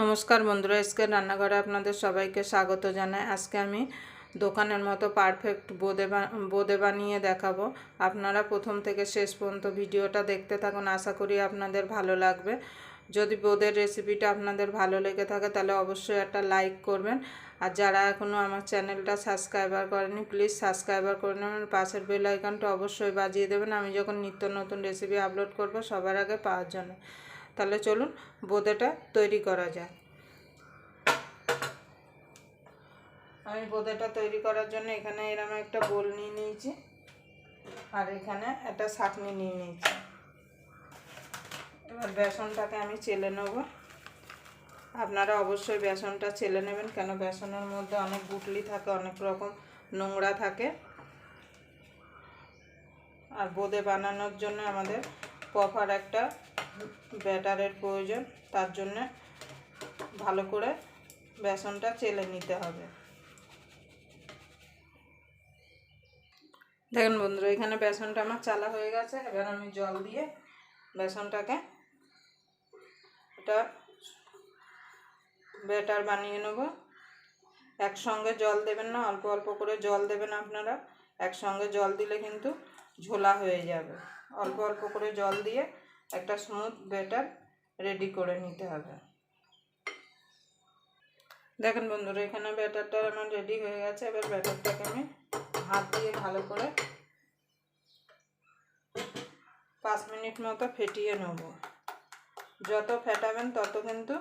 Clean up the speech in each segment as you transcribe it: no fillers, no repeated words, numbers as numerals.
নমস্কার বন্ধুরা, আজকে রান্নাঘরে আপনাদের সবাইকে স্বাগত জানাই। আজকে আমি দোকানের মতো পারফেক্ট বোঁদে বানিয়ে দেখাবো। আপনারা প্রথম থেকে শেষ পর্যন্ত ভিডিওটা দেখতে থাকুন, আশা করি আপনাদের ভালো লাগবে। যদি বোঁদের রেসিপিটা আপনাদের ভালো লেগে থাকে তাহলে অবশ্যই একটা লাইক করবেন। আর যারা এখনও আমার চ্যানেলটা সাবস্ক্রাইবার করেনি প্লিজ সাবস্ক্রাইবার করে নেবেন, পাশের বেল আইকনটা অবশ্যই বাজিয়ে দেবেন আমি যখন নিত্য নতুন রেসিপি আপলোড করব সবার আগে পাওয়ার জন্য। তাহলে চলুন বোঁদেটা তৈরি করা যায়। আমি বোঁদেটা তৈরি করার জন্য এখানে এরকম একটা বোল নিয়ে নিয়েছি আর এখানে একটা ছাঁকনি নিয়ে নিয়েছি। এবার বেসনটাকে আমি চেলে নেব। আপনারা অবশ্যই বেসনটা চেলে নেবেন, কেন বেসনের মধ্যে অনেক গুটলি থাকে, অনেক রকম নোংরা থাকে। আর বোঁদে বানানোর জন্য আমাদের প্রপার একটা ব্যাটারের প্রয়োজন, তার জন্য ভালো করে বেসনটা চেলে নিতে হবে। দেখুন বন্ধুরা, এখানে বেসনটা আমার চালা হয়ে গেছে। এবার আমি জল দিয়ে বেসনটাকে এটা ব্যাটার বানিয়ে নেব। একসঙ্গে জল দেবেন না, অল্প অল্প করে জল দেবেন আপনারা। একসঙ্গে জল দিলে কিন্তু ঝোলা হয়ে যাবে। অল্প অল্প করে জল দিয়ে একটা স্মুথ ব্যাটার রেডি করে নিতে হবে। দেখেন বন্ধুরা, এখানে ব্যাটারটা আমার রেডি হয়ে গেছে। এবার ব্যাটারটাকে আমি হাত দিয়ে ভালো করে 5 মিনিট মতো ফেটিয়ে নেব। যত ফেটাবেন তত কিন্তু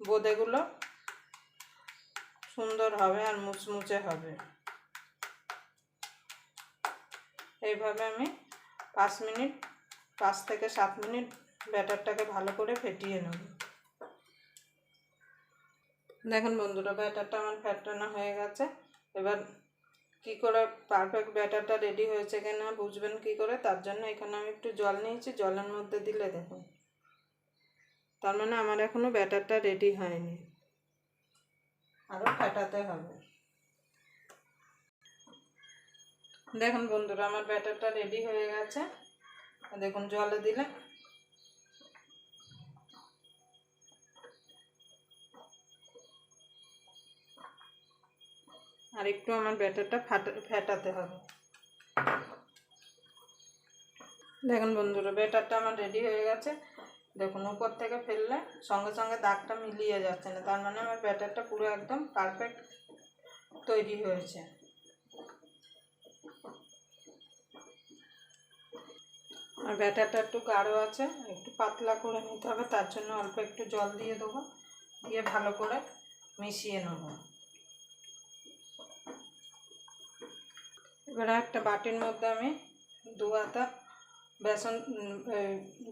বোঁদেগুলো সুন্দর হবে আর মুচমুচে হবে। এইভাবে আমি 5 থেকে 7 মিনিট ব্যাটারটাকে ভালো করে ফেটিয়ে নেব। দেখুন বন্ধুরা, ব্যাটারটা আমার ফেটানো হয়ে গেছে। এবার কি করে পারফেক্ট ব্যাটারটা রেডি হয়েছে কিনা বুঝবেন কি করে, তার জন্য এখানে আমি একটু জল নিয়েছি। জলের মধ্যে দিলে দেখুন, তার মানে আমার এখনো ব্যাটারটা রেডি হয়নি, আরও ফেটাতে হবে। দেখুন বন্ধুরা, আমার ব্যাটারটা রেডি হয়ে গেছে। দেখুন জলে দিলে আর একটু আমার ব্যাটারটা ফেটাতে হবে। দেখুন বন্ধুরা, ব্যাটারটা আমার রেডি হয়ে গেছে। দেখুন উপর থেকে ফেললে সঙ্গে সঙ্গে দাগটা মিলিয়ে যাচ্ছে না, তার মানে আমার ব্যাটারটা পুরো একদম পারফেক্ট তৈরি হয়েছে। আর ব্যাটারটা একটু গাঢ় আছে, একটু পাতলা করে নিতে হবে, তার জন্য অল্প একটু জল দিয়ে দেবো, দিয়ে ভালো করে মিশিয়ে নেব। এবারে একটা বাটির মধ্যে আমি 2 হাতা বেসন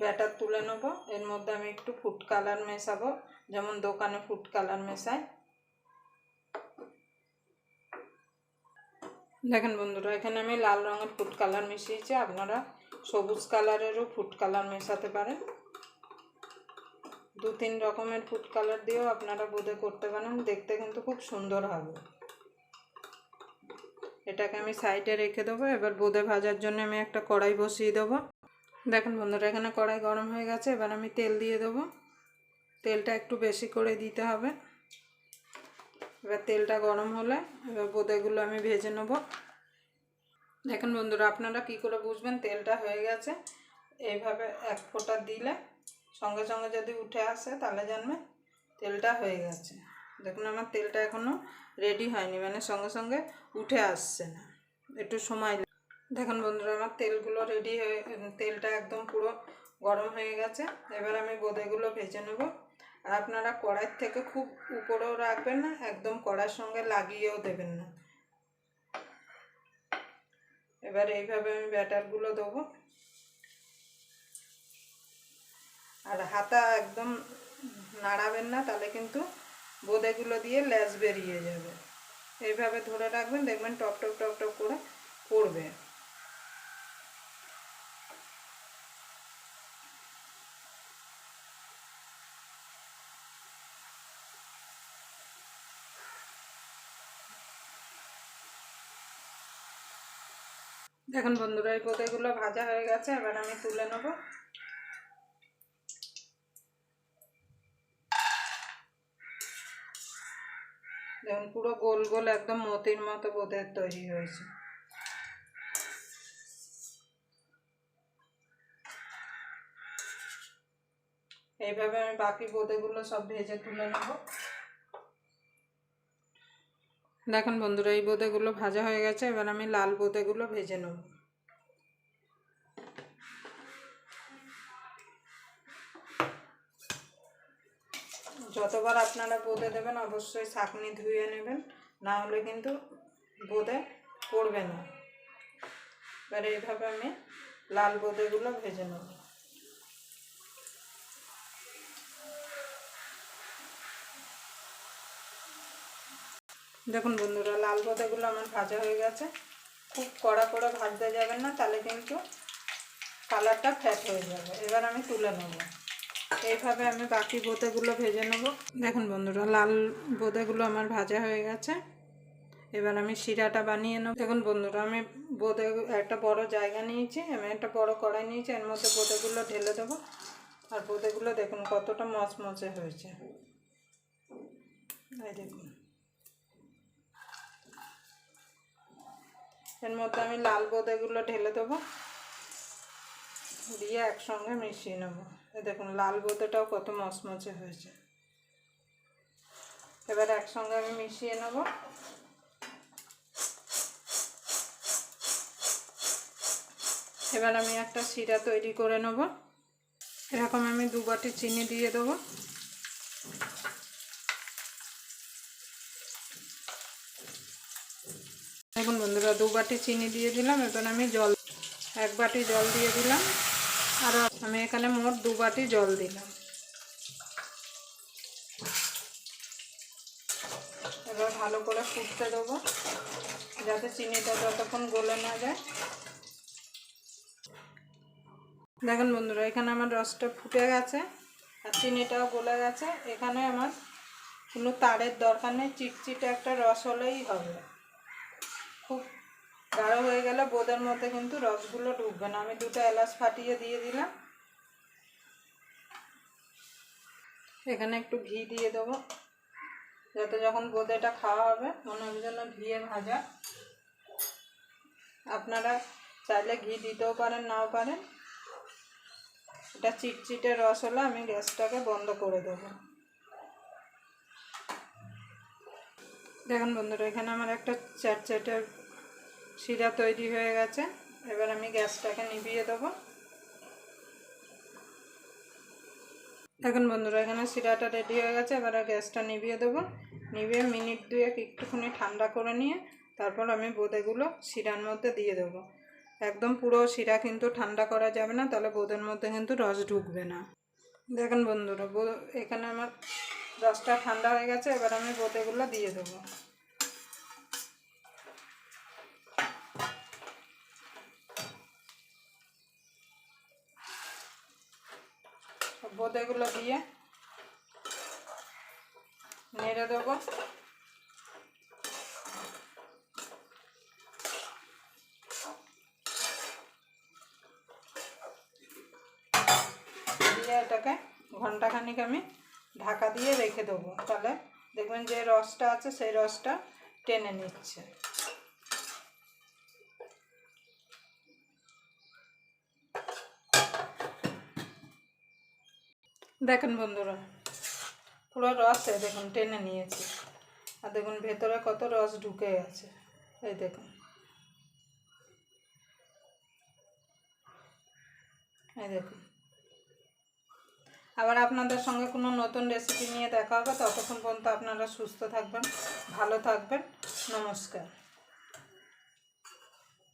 ব্যাটার তুলে নেব। এর মধ্যে আমি একটু ফুড কালার মেশাবো, যেমন দোকানে ফুড কালার মেশায়। দেখেন বন্ধুরা, এখানে আমি লাল রঙের ফুড কালার মিশিয়েছি, আপনারা সবুজ কালারেরও ফুড কালার মেশাতে পারেন। 2-3 রকমের ফুড কালার দিয়েও আপনারা বোঁদে করতে পারেন, দেখতে কিন্তু খুব সুন্দর হবে। এটাকে আমি সাইডে রেখে দেবো। এবার বোঁদে ভাজার জন্য আমি একটা কড়াই বসিয়ে দেবো। দেখুন বন্ধুরা, এখানে কড়াই গরম হয়ে গেছে। এবার আমি তেল দিয়ে দেবো। তেলটা একটু বেশি করে দিতে হবে। এবার তেলটা গরম হলে এবার বোঁদেগুলো আমি ভেজে নেব। দেখুন বন্ধুরা, আপনারা কি করে বুঝবেন তেলটা হয়ে গেছে? এইভাবে এক ফোঁটা দিলে সঙ্গে সঙ্গে যদি উঠে আসে তাহলে জানবেন তেলটা হয়ে গেছে। দেখুন আমার তেলটা এখনও রেডি হয়নি, মানে সঙ্গে সঙ্গে উঠে আসছে না, একটু সময়। দেখুন বন্ধুরা, আমার তেলগুলো রেডি হয়ে তেলটা একদম পুরো গরম হয়ে গেছে। এবার আমি বোঁদেগুলো ভেজে নেব। আর আপনারা কড়াইয়ের থেকে খুব উপরেও রাখবেন না, একদম কড়াইয়ের সঙ্গে লাগিয়েও দেবেন না। এবার এইভাবে আমি ব্যাটারগুলো দেবো। আর হাতা একদম নাড়াবেন না, তাহলে কিন্তু বোঁদেগুলো দিয়ে লেজ বেরিয়ে যাবে। এইভাবে ধরে রাখবেন, দেখবেন টপ টপ টপ টপ করে পড়বে। দেখুন বন্ধুরা, এই বোঁদেগুলো ভাজা হয়ে গেছে। এবার আমি তুলে নেব। দেখুন পুরো গোল গোল একদম মতির মতো বোঁদের তৈরি হয়েছে। এইভাবে আমি বাকি বোঁদেগুলো সব ভেজে তুলে নেব। দেখুন বন্ধুরা, এই বোঁদেগুলো ভাজা হয়ে গেছে। এবার আমি লাল বোঁদেগুলো ভেজে নেব। যতবার আপনারা বোঁদে দেবেন অবশ্যই ছাঁকনি ধুয়ে নেবেন, না হলে কিন্তু বোঁদে পড়বে না। এবার এইভাবে আমি লাল বোঁদেগুলো ভেজে নেব। দেখুন বন্ধুরা, লাল বোঁদেগুলো আমার ভাজা হয়ে গেছে। খুব কড়া করে ভাজতে যাবেন না, তাহলে কিন্তু কালারটা ফ্যাট হয়ে যাবে। এবার আমি তুলে নেব। এইভাবে আমি বাকি বোঁদেগুলো ভেজে নেব। দেখুন বন্ধুরা, লাল বোঁদেগুলো আমার ভাজা হয়ে গেছে। এবার আমি শিরাটা বানিয়ে নেব। দেখুন বন্ধুরা, আমি বোঁদে একটা বড় জায়গা নিয়েছি, আমি একটা বড় কড়াই নিয়েছি, এর মধ্যে বোঁদেগুলো ঢেলে দেবো। আর বোঁদেগুলো দেখুন কতটা মচমচে হয়েছে, এই দেখুন। এর মধ্যে আমি লাল বোঁদেগুলো ঢেলে দেবো, দিয়ে একসঙ্গে মিশিয়ে নেব। এই দেখুন লাল বোঁদেটাও কত মচমচে হয়েছে। এবার একসঙ্গে আমি মিশিয়ে নেব। এবার আমি একটা শিরা তৈরি করে নেব। এরকম আমি 2 বাটি চিনি দিয়ে দেবো। দেখুন বন্ধুরা, 2 বাটি চিনি দিয়ে দিলাম। এবার আমি 1 বাটি জল দিয়ে দিলাম। আর আমি এখানে মোট 2 বাটি জল দিলাম। এবার ভালো করে ফুটতে দেবো, যাতে চিনিটা যতক্ষণ গলে না যায়। দেখুন বন্ধুরা, এখানে আমার রসটা ফুটে গেছে আর চিনিটাও গলে গেছে। এখানে আমার কোনো তারের দরকার নেই, চিটচিটে একটা রস হলেই হবে। খুব গাঢ় হয়ে গেলে বোঁদের মধ্যে কিন্তু রসগুলো ঢুকবে না। আমি 2টা এলাচ ফাটিয়ে দিয়ে দিলাম। এখানে একটু ঘি দিয়ে দেবো, যাতে যখন বোঁদেটা খাওয়া হবে মনে হবে যেন ঘিয়ে ভাজা। আপনারা চাইলে ঘি দিতেও পারেন, নাও পারেন। এটা চিটচিটে রস হলে আমি গ্যাসটাকে বন্ধ করে দেবো। দেখুন বন্ধুরা, এখানে আমার একটা চ্যাটচ্যাটে শিরা তৈরি হয়ে গেছে। এবার আমি গ্যাসটাকে নিভিয়ে দেবো। দেখুন বন্ধুরা, এখানে শিরাটা রেডি হয়ে গেছে। এবার গ্যাসটা নিভিয়ে দেবো। নিভিয়ে মিনিট 2 একটুখানি ঠান্ডা করে নিয়ে তারপর আমি বোঁদেগুলো শিরার মধ্যে দিয়ে দেবো। একদম পুরো শিরা কিন্তু ঠান্ডা করা যাবে না, তাহলে বোঁদের মধ্যে কিন্তু রস ঢুকবে না। দেখুন বন্ধুরা, এখানে আমার রসটা ঠান্ডা হয়ে গেছে। এবার আমি বোঁদেগুলো দিয়ে দেবো। বোঁদেগুলো দিয়ে নেড়ে দেবো। দিয়ে এটাকে ঘন্টাখানিক আমি ঢাকা দিয়ে রেখে দেবো। তাহলে দেখবেন যে রসটা আছে সেই রসটা টেনে নিচ্ছে। দেখুন বন্ধুরা, পুরো রসে দেখুন টেনে নিয়েছি। আর দেখুন ভেতরে কত রস ঢুকে গেছে, এই দেখুন, এই দেখুন। আবার আপনাদের সঙ্গে কোনো নতুন রেসিপি নিয়ে দেখা হবে। ততক্ষণ পর্যন্ত আপনারা সুস্থ থাকবেন, ভালো থাকবেন। নমস্কার।